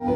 We're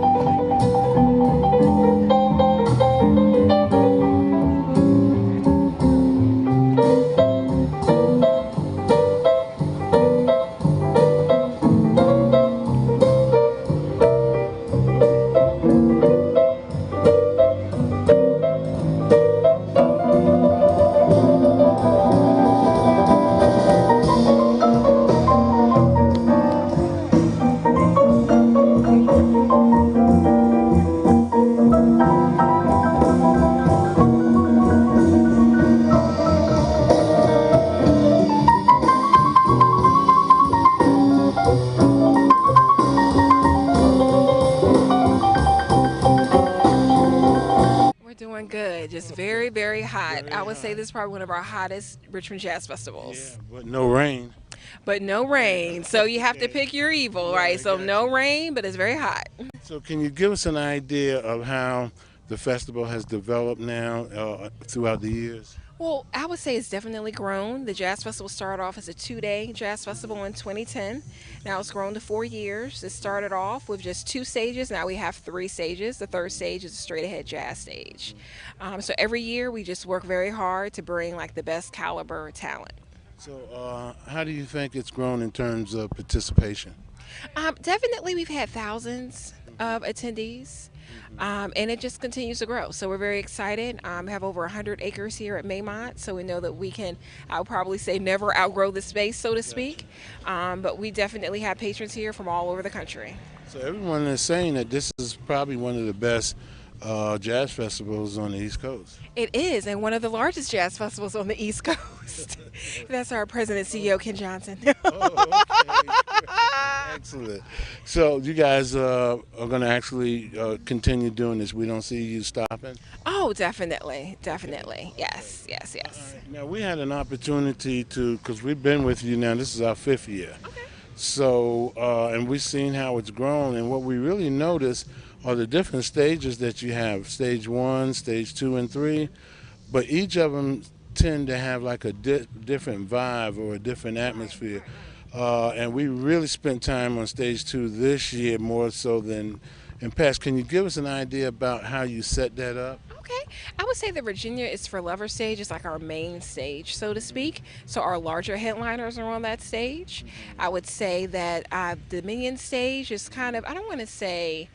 doing good. Just very, very hot. I Very would say hot. this is probably one of our hottest Richmond Jazz Yeah, festivals. but no rain. But no rain. So you have to Okay. pick your evil, Right, right? I So got no you. rain, but it's very hot. So, can you give us an idea of how the festival has developed now throughout the years? Well, I would say it's definitely grown. The Jazz Festival started off as a 2 day jazz festival in 2010. Now it's grown to 4 years. It started off with just two stages. Now we have three stages. The third stage is a straight ahead jazz stage. So every year we just work very hard to bring like the best caliber talent. So, how do you think it's grown in terms of participation? Definitely, we've had thousands of attendees, and it just continues to grow. So we're very excited. We have over 100 acres here at Maymont, so we know that we can, I'll probably say, never outgrow the space, so to Gotcha. speak. But we definitely have patrons here from all over the country. So, everyone is saying that this is probably one of the best jazz festivals on the East Coast. It is, and one of the largest jazz festivals on the East Coast. That's our president CEO, Ken Johnson. Oh, okay. Excellent. So, you guys are going to actually continue doing this. We don't see you stopping. Oh, definitely, Okay. definitely. Okay. Yes, yes, All yes. right. Now, we had an opportunity to, because we've been with you now, this is our fifth year. Okay. So, and we've seen how it's grown. And what we really notice are the different stages that you have, stage one, stage two, and three. But each of them tend to have like a different vibe or a different Right, atmosphere. right, right. And we really spent time on stage two this year more so than in past. Can you give us an idea about how you set that up? Okay. I would say that Virginia is for lover stage. It's like our main stage, so to speak. So our larger headliners are on that stage. I would say that Dominion stage is kind of, I don't want to say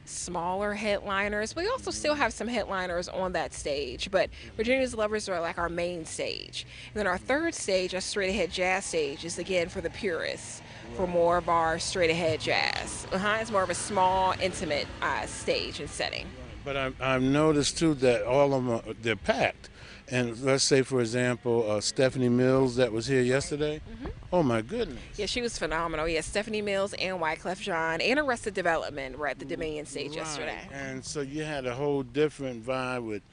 smaller headliners. We also still have some headliners on that stage, but Virginia's Lovers are like our main stage. And then our third stage, our straight ahead jazz stage, is again for the purists, for Right. more of our straight ahead jazz. It's more of a small, intimate stage and setting. But I've noticed too that all of them they're packed. And let's say, for example, Stephanie Mills that was here Right. yesterday. hmm Oh my goodness! Yeah, she was phenomenal. Yeah, Stephanie Mills and Wyclef Jean and Arrested Development were at the Dominion stage Right. yesterday. And so you had a whole different vibe with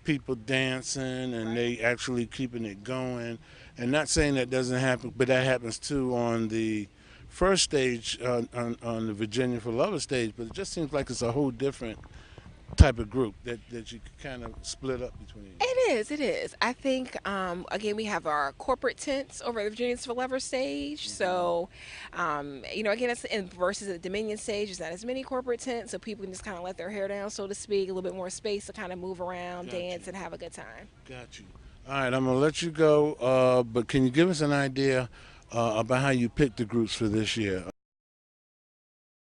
people dancing and Right. they actually keeping it going. And not saying that doesn't happen, but that happens too on the first stage on the Virginia for Lovers stage. But it just seems like it's a whole different type of group that you could kind of split up between. It is. It is. I think again we have our corporate tents over at the Virginians for Lovers stage. Hmm. So, again, that's in versus the Dominion stage. There's not as many corporate tents, so people can just kind of let their hair down, so to speak. A little bit more space to kind of move around, Got you. dance, and have a good time. Got you. All right, I'm gonna let you go. But can you give us an idea about how you picked the groups for this year?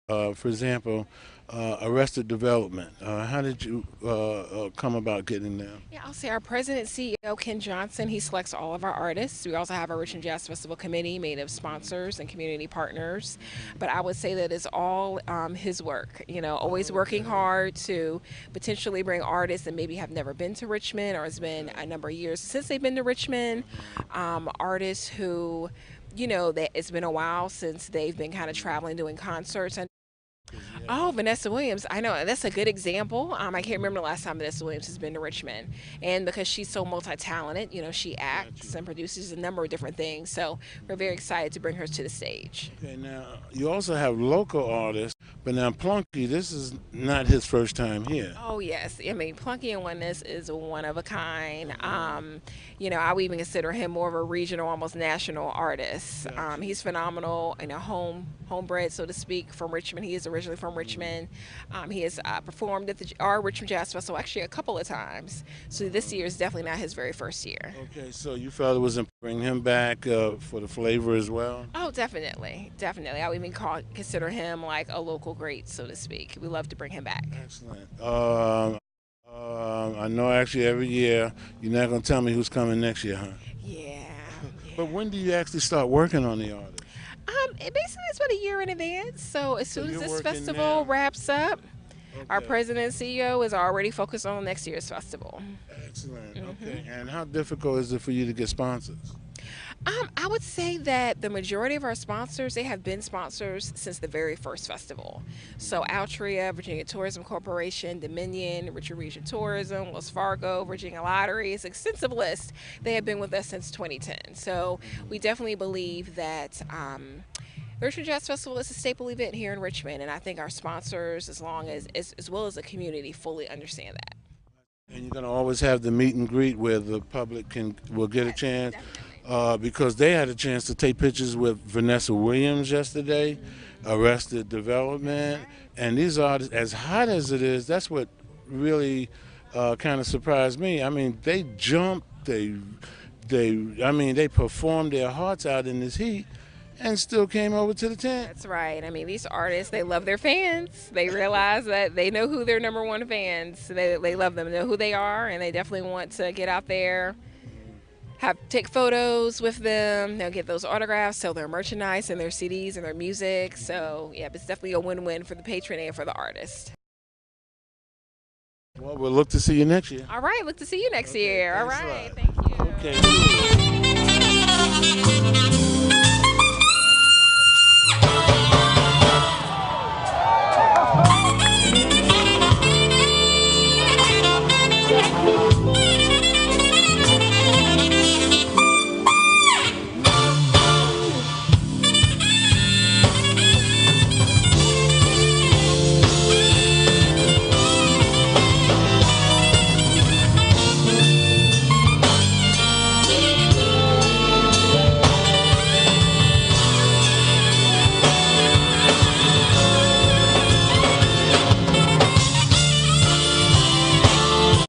For example, Arrested Development. How did you come about getting them? Yeah, I'll say our president CEO Ken Johnson. He selects all of our artists. We also have our Richmond Jazz Festival committee made of sponsors and community partners. But I would say that it's all his work. Always working Okay. hard to potentially bring artists that maybe have never been to Richmond or it's been Okay. a number of years since they've been to Richmond. Artists who that it's been a while since they've been kind of traveling doing concerts. Because you have Oh, Vanessa Williams. I know that's a good example. I can't remember the last time Vanessa Williams has been to Richmond. And because she's so multi talented, she got you. acts and produces a number of different things. So we're very excited to bring her to the stage. Okay, now you also have local artists, But now Plunky, this is not his first time here. Oh yes, I mean Plunky and Oneness is one of a kind. I would even consider him more of a regional, almost national artist. Gotcha. He's phenomenal, homebred, so to speak, from Richmond. He is originally from Richmond. He has performed at our Richmond Jazz Festival actually a couple of times. So this year is definitely not his very first year. Okay, so you felt it was important to bring him back for the flavor as well? Oh, definitely, definitely. I would even consider him like a local great, so to speak. We love to bring him back. Excellent. I know actually every year you're not going to tell me who's coming next year, huh? Yeah, But yeah. when do you actually start working on the artist? It basically it's about a year in advance. So as So soon as you're this working festival now. wraps up, our Okay. president and CEO is already focused on next year's festival. Excellent. Okay. hmm And how difficult is it for you to get sponsors? I would say that the majority of our sponsors, they have been sponsors since the very first festival. So Altria, Virginia Tourism Corporation, Dominion, Richard Region Tourism, Wells Fargo, Virginia Lottery, it's an extensive list. They have been with us since 2010. So we definitely believe that the Richmond Jazz Festival is a staple event here in Richmond, and I think our sponsors, as well as the community, fully understand that. And you're going to always have the meet and greet where the public will get a Yes, chance definitely. because they had a chance to take pictures with Vanessa Williams yesterday, Arrested Development, and these artists, as hot as it is, that's what really kind of surprised me. I mean, they jumped, they performed their hearts out in this heat, and still came over to the tent. That's right. I mean, these artists, they love their fans. They realize that they know who their number one fans. They love them, know who they are, and they definitely want to get out there, take photos with them. They'll get those autographs, sell their merchandise and their CDs and their music. So, yeah, it's definitely a win-win for the patron and for the artist. Well, we'll look to see you next year. All right, look to see you next Okay, year. All thanks a right, lot. thank you. Okay.